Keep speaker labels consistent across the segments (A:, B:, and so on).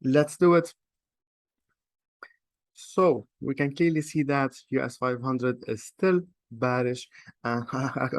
A: let's do it. So we can clearly see that US 500 is still bearish, and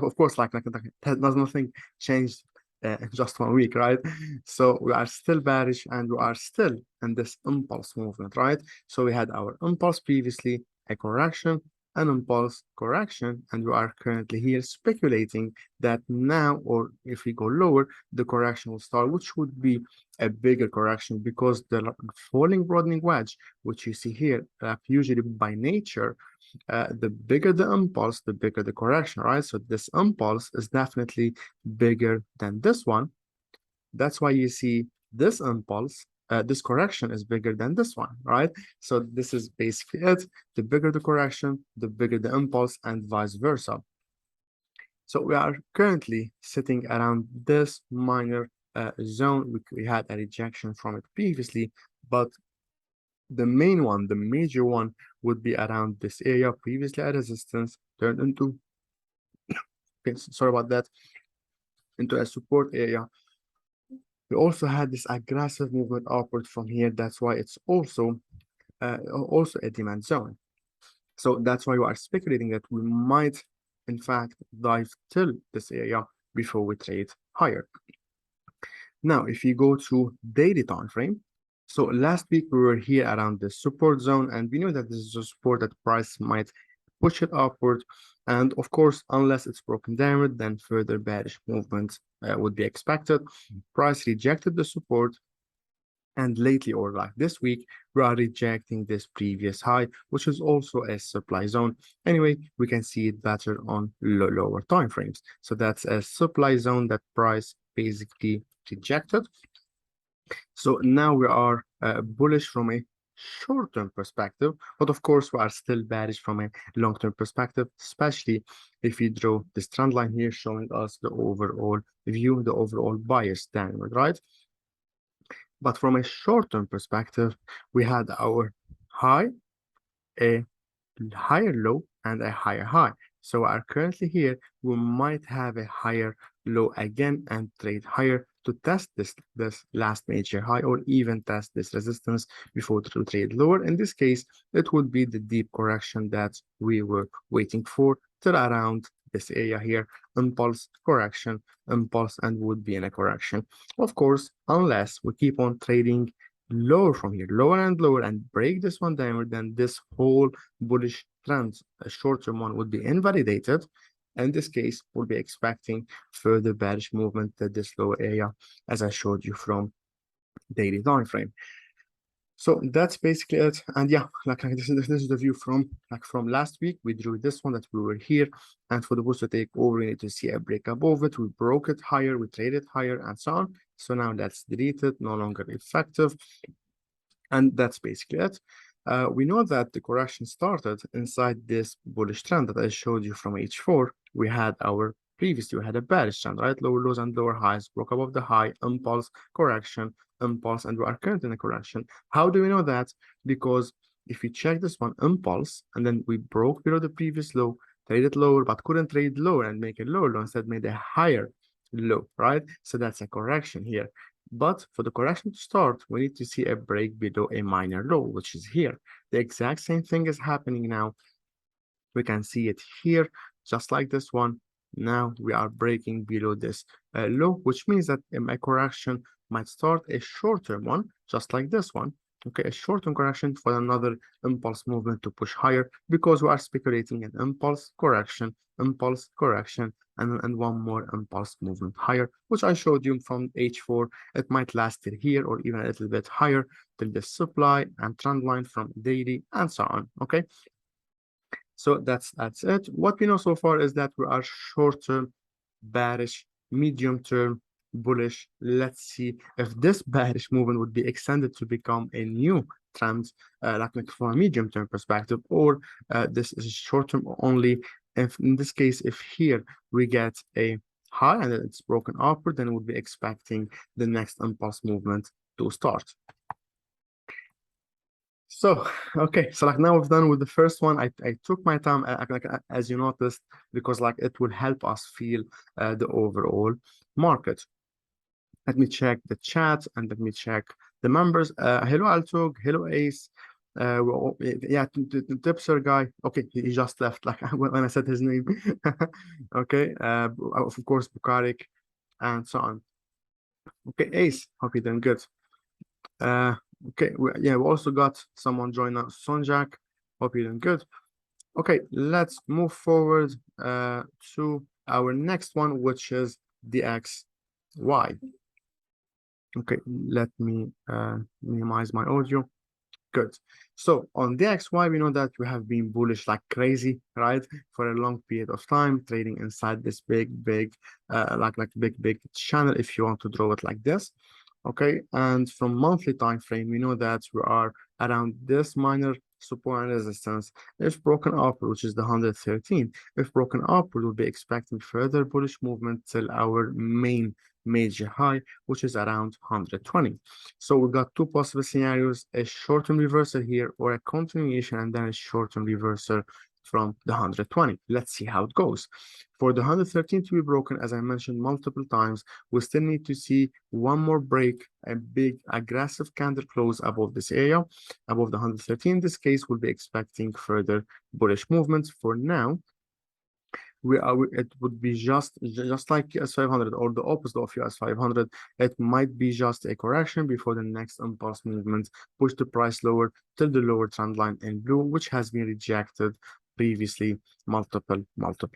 A: of course, nothing changed in just 1 week, right? So we are still bearish, and we are still in this impulse movement, right? So we had our impulse previously, a correction, an impulse correction, and we are currently here speculating that now, or if we go lower, the correction will start, which would be a bigger correction because the falling broadening wedge, which you see here, usually by nature, the bigger the impulse, the bigger the correction, right? So this impulse is definitely bigger than this one. That's why you see this impulse, this correction is bigger than this one, right? So this is basically it. The bigger the correction, the bigger the impulse, and vice versa. So we are currently sitting around this minor zone. We had a rejection from it previously, but the main one, the major one, would be around this area, previously a resistance, turned into, okay, sorry about that, into a support area. We also had this aggressive movement upward from here. That's why it's also a demand zone. So that's why we are speculating that we might, in fact, dive till this area before we trade higher. Now, if you go to daily time frame, so last week we were here around the support zone, and we knew that this is a support that price might push it upward. And of course, unless it's broken downward, then further bearish movements would be expected. Price rejected the support, and lately, or like this week, we are rejecting this previous high, which is also a supply zone. Anyway, we can see it better on lower time frames. So that's a supply zone that price basically rejected. So now we are bullish from a short-term perspective, but of course we are still bearish from a long-term perspective, especially if you draw this trend line here showing us the overall view, the overall bias downward, right? But from a short-term perspective, we had our high, a higher low, and a higher high. So we are currently here, we might have a higher low again and trade higher to test this last major high, or even test this resistance before to trade lower. In this case, it would be the deep correction that we were waiting for till around this area here, impulse correction, impulse, and would be in a correction. Of course, unless we keep on trading lower from here, lower and lower, and break this one downward, then this whole bullish trend, a short-term one, would be invalidated. In this case, we'll be expecting further bearish movement at this lower area, as I showed you from daily time frame. So that's basically it. And yeah, this is the view from last week. We drew this one that we were here, and for the bulls to take over, we need to see a break above it. We broke it higher, we traded higher, and so on. So now that's deleted, no longer effective, and that's basically it. We know that the correction started inside this bullish trend that I showed you from H4. We had previously we had a bearish trend, right? Lower lows and lower highs, broke above the high, impulse, correction, impulse, and we are currently in a correction. How do we know that? Because if you check this one, impulse, and then we broke below the previous low, traded lower, but couldn't trade lower and make a lower low, instead made a higher low, right? So that's a correction here. But for the correction to start, we need to see a break below a minor low, which is here. The exact same thing is happening now. We can see it here, just like this one. Now we are breaking below this low, which means that a correction might start a short-term one, just like this one. Okay, a short-term correction for another impulse movement to push higher, because we are speculating an impulse correction, and one more impulse movement higher, which I showed you from H4. It might last till here or even a little bit higher till the supply and trend line from daily and so on. Okay. So that's it. What we know so far is that we are short-term bearish, medium-term bullish. Let's see if this bearish movement would be extended to become a new trend, like from a medium-term perspective, or this is short-term only. If in this case, if here we get a high and it's broken upward, then we'll be expecting the next impulse movement to start. So, okay, so like now we've done with the first one. I took my time, as you noticed, because like it will help us feel the overall market. Let me check the chat and let me check the members, hello Altog, hello Ace, yeah, Tipster guy. Okay, he just left like when I said his name. Okay, of course Bukarik and so on. Okay, Ace, hope you're doing good. Okay, yeah, we also got someone join us, Sonjak. Hope you're doing good. Okay, let's move forward to our next one, which is DXY. Okay, let me minimize my audio. Good. So on DXY, we know that we have been bullish like crazy, right? For a long period of time, trading inside this big big channel, if you want to draw it like this. Okay, and from monthly time frame, we know that we are around this minor support and resistance. If broken upward, which is the 113, if broken upward, we'll be expecting further bullish movement till our main major high, which is around 120. So we've got two possible scenarios, a short-term reversal here or a continuation and then a short-term reversal from the 120. Let's see how it goes. For the 113 to be broken, as I mentioned multiple times, we still need to see one more break, a big aggressive candle close above this area, above the 113. In this case, we'll be expecting further bullish movements. For now, it would be just like US 500 or the opposite of US 500. It might be just a correction before the next impulse movement push the price lower till the lower trend line in blue, which has been rejected previously multiple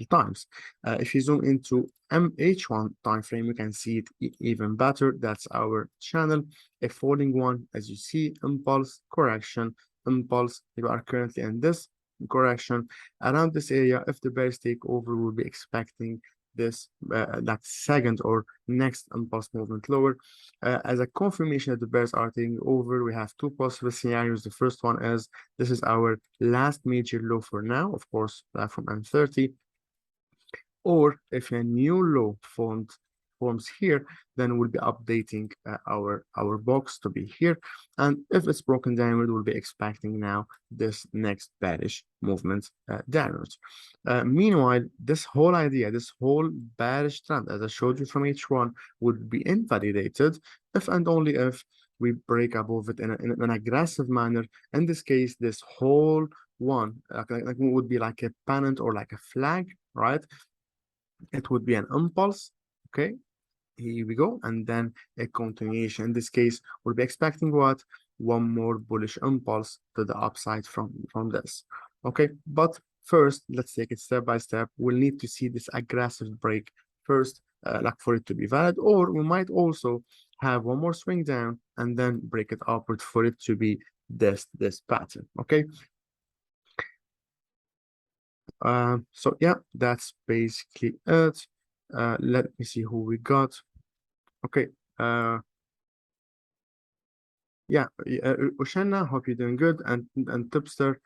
A: times. If you zoom into MH1 time frame, you can see it even better. That's our channel, a falling one, as you see, impulse, correction, impulse. We are currently in this correction around this area. If the bears take over, we'll be expecting this that second or next impulse movement lower. As a confirmation that the bears are taking over, we have two possible scenarios. The first one is this is our last major low for now, of course, from M30, or if a new low forms here, then we'll be updating our box to be here. And if it's broken downward, we'll be expecting now this next bearish movement downwards. Meanwhile, this whole idea, this whole bearish trend, as I showed you from H1, would be invalidated if and only if we break above it in an aggressive manner. In this case, this whole one would be like a pennant or like a flag, right? It would be an impulse. Okay, here we go, and then a continuation. In this case, we'll be expecting what? One more bullish impulse to the upside from this. Okay, but first, let's take it step by step. We'll need to see this aggressive break first, like for it to be valid, or we might also have one more swing down and then break it upward for it to be this pattern. Okay. So yeah, that's basically it. Let me see who we got. Okay. Yeah, Ushanna, hope you're doing good. And Tipster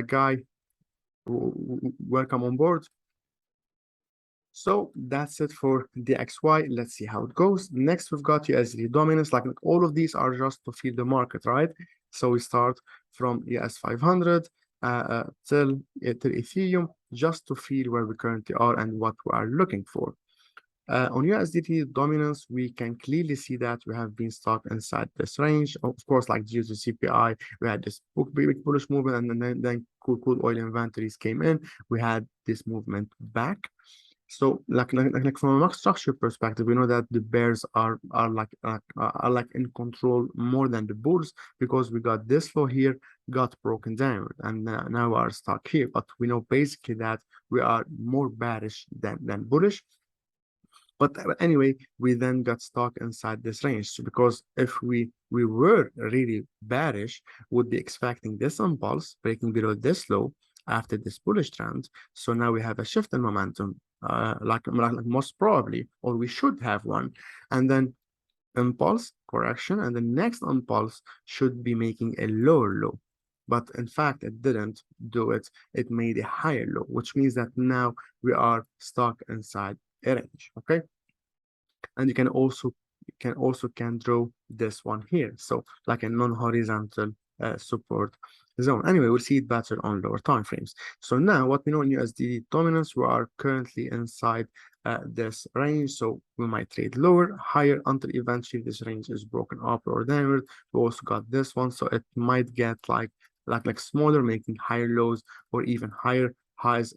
A: guy, welcome on board. So that's it for the XY. Let's see how it goes. Next, we've got USD dominance. Like all of these are just to feel the market, right? So we start from US 500 till Ethereum, just to feel where we currently are and what we are looking for. On USDT dominance, we can clearly see that we have been stuck inside this range. Of course, like due to CPI, we had this big bullish movement, and then crude oil inventories came in. We had this movement back. So, like from a market structure perspective, we know that the bears are like in control more than the bulls, because we got this low here, got broken down, and now we are stuck here. But we know basically that we are more bearish than bullish. But anyway, we then got stuck inside this range. So because if we were really bearish, would be expecting this impulse breaking below this low after this bullish trend. So now we have a shift in momentum, like most probably, or we should have one, and then impulse correction, and the next impulse should be making a lower low. But in fact, it didn't do it. It made a higher low, which means that now we are stuck inside a range. Okay, and you can also draw this one here, so like a non-horizontal support zone. Anyway, we'll see it better on lower time frames. So now what we know in USD dominance, we are currently inside this range, so we might trade lower, higher until eventually this range is broken up or downward. We also got this one, so it might get like smaller, making higher lows or even higher highs,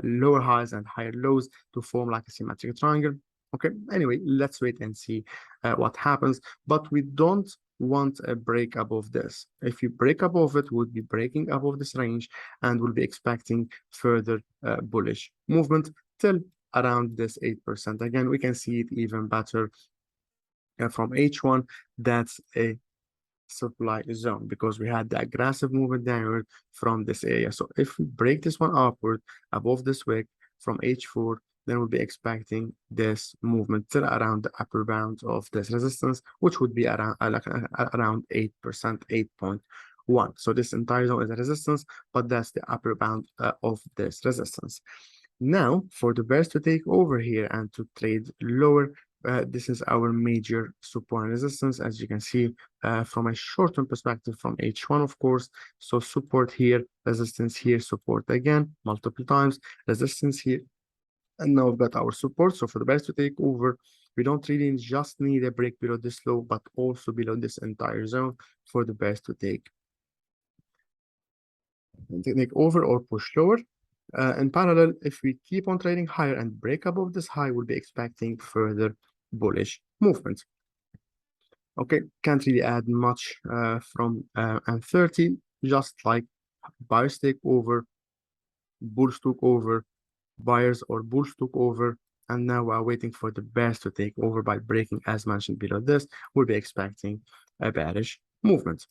A: lower highs and higher lows to form like a symmetric triangle. Okay, anyway, let's wait and see what happens, but we don't want a break above this. If you break above it, we'll be breaking above this range and we'll be expecting further bullish movement till around this 8%. Again, we can see it even better from H1. That's a supply zone because we had the aggressive movement downward from this area. So if we break this one upward above this wick from H4, then we'll be expecting this movement till around the upper bound of this resistance, which would be around around 8%, 8.1. So this entire zone is a resistance, but that's the upper bound of this resistance. Now, for the bears to take over here and to trade lower, this is our major support and resistance, as you can see from a short-term perspective from H1, of course. So support here, resistance here, support again, multiple times, resistance here. And now we've got our support. So for the bears to take over, we don't really just need a break below this low, but also below this entire zone for the bears to take over or push lower. In parallel, if we keep on trading higher and break above this high, we'll be expecting further bullish movement. Okay, can't really add much from M30, just like buyers take over, bulls took over, buyers or bulls took over, and now we're waiting for the bears to take over by breaking, as mentioned below this. We'll be expecting a bearish movement.